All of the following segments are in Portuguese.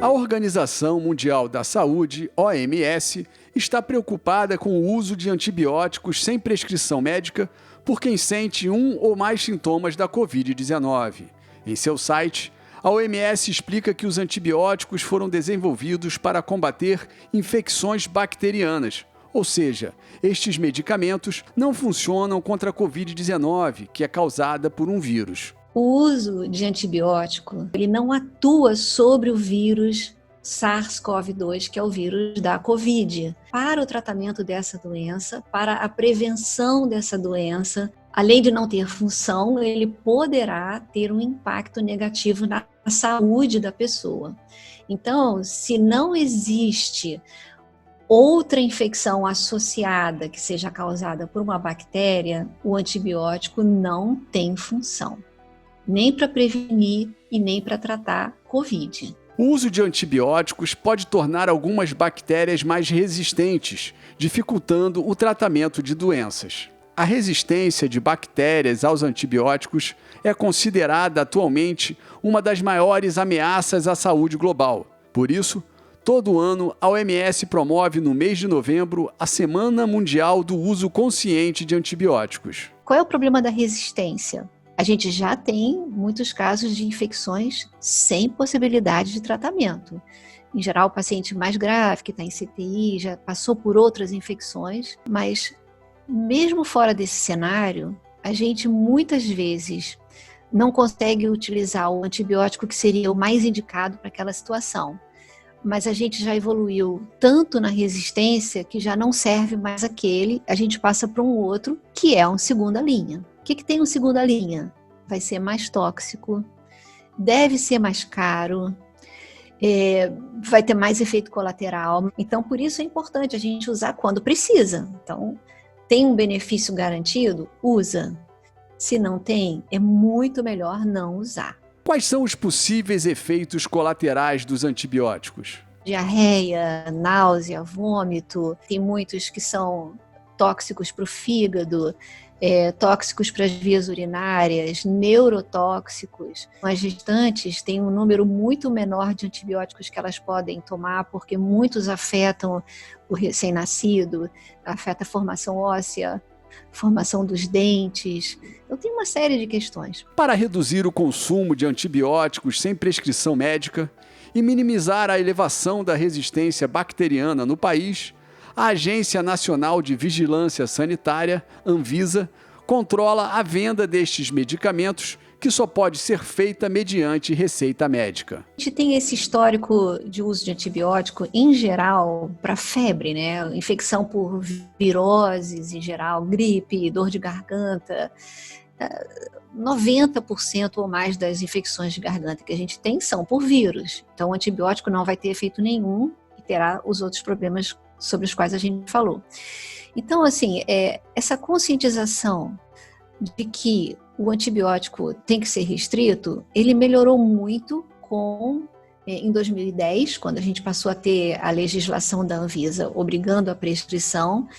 A Organização Mundial da Saúde, OMS, está preocupada com o uso de antibióticos sem prescrição médica por quem sente um ou mais sintomas da Covid-19. Em seu site, a OMS explica que os antibióticos foram desenvolvidos para combater infecções bacterianas, ou seja, estes medicamentos não funcionam contra a Covid-19, que é causada por um vírus. O uso de antibiótico, ele não atua sobre o vírus SARS-CoV-2, que é o vírus da Covid. Para o tratamento dessa doença, para a prevenção dessa doença, além de não ter função, ele poderá ter um impacto negativo na saúde da pessoa. Então, se não existe outra infecção associada que seja causada por uma bactéria, o antibiótico não tem função, nem para prevenir e nem para tratar Covid. O uso de antibióticos pode tornar algumas bactérias mais resistentes, dificultando o tratamento de doenças. A resistência de bactérias aos antibióticos é considerada atualmente uma das maiores ameaças à saúde global. Por isso, todo ano, a OMS promove no mês de novembro a Semana Mundial do Uso Consciente de Antibióticos. Qual é o problema da resistência? A gente já tem muitos casos de infecções sem possibilidade de tratamento. Em geral, o paciente mais grave, que está em CTI, já passou por outras infecções, mas mesmo fora desse cenário, a gente muitas vezes não consegue utilizar o antibiótico que seria o mais indicado para aquela situação. Mas a gente já evoluiu tanto na resistência que já não serve mais aquele, a gente passa para um outro, que é um segunda linha. O que tem um segunda linha? Vai ser mais tóxico, deve ser mais caro, vai ter mais efeito colateral. Então, por isso é importante a gente usar quando precisa. Então, tem um benefício garantido? Usa. Se não tem, é muito melhor não usar. Quais são os possíveis efeitos colaterais dos antibióticos? Diarreia, náusea, vômito. Tem muitos que são tóxicos para o fígado, tóxicos para as vias urinárias, neurotóxicos. As gestantes têm um número muito menor de antibióticos que elas podem tomar, porque muitos afetam o recém-nascido, afeta a formação óssea, formação dos dentes. Então tem uma série de questões. Para reduzir o consumo de antibióticos sem prescrição médica e minimizar a elevação da resistência bacteriana no país, a Agência Nacional de Vigilância Sanitária, Anvisa, controla a venda destes medicamentos, que só pode ser feita mediante receita médica. A gente tem esse histórico de uso de antibiótico, em geral, para febre, né? Infecção por viroses, em geral, gripe, dor de garganta. 90% ou mais das infecções de garganta que a gente tem são por vírus. Então, o antibiótico não vai ter efeito nenhum e terá os outros problemas sobre os quais a gente falou. Então, assim, essa conscientização de que o antibiótico tem que ser restrito, ele melhorou muito em 2010, quando a gente passou a ter a legislação da Anvisa obrigando a prescrição,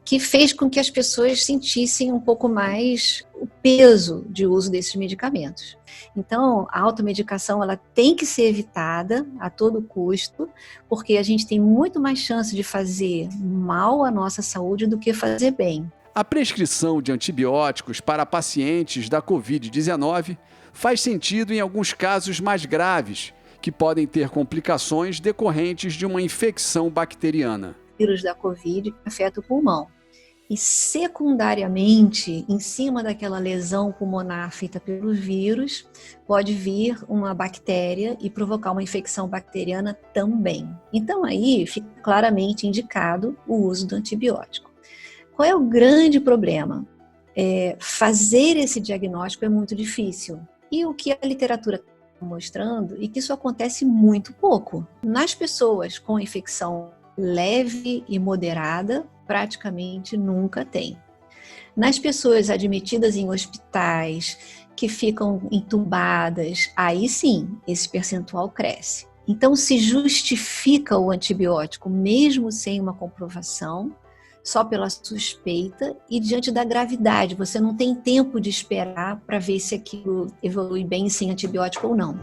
que fez com que as pessoas sentissem um pouco mais o peso de uso desses medicamentos. Então, a automedicação ela tem que ser evitada a todo custo, porque a gente tem muito mais chance de fazer mal à nossa saúde do que fazer bem. A prescrição de antibióticos para pacientes da Covid-19 faz sentido em alguns casos mais graves, que podem ter complicações decorrentes de uma infecção bacteriana. O vírus da Covid afeta o pulmão. E secundariamente, em cima daquela lesão pulmonar feita pelo vírus, pode vir uma bactéria e provocar uma infecção bacteriana também. Então aí fica claramente indicado o uso do antibiótico. Qual é o grande problema? Fazer esse diagnóstico é muito difícil. E o que a literatura está mostrando é que isso acontece muito pouco. Nas pessoas com infecção leve e moderada, praticamente nunca tem. Nas pessoas admitidas em hospitais, que ficam entubadas, aí sim, esse percentual cresce. Então, se justifica o antibiótico, mesmo sem uma comprovação, só pela suspeita e diante da gravidade. Você não tem tempo de esperar para ver se aquilo evolui bem sem antibiótico ou não.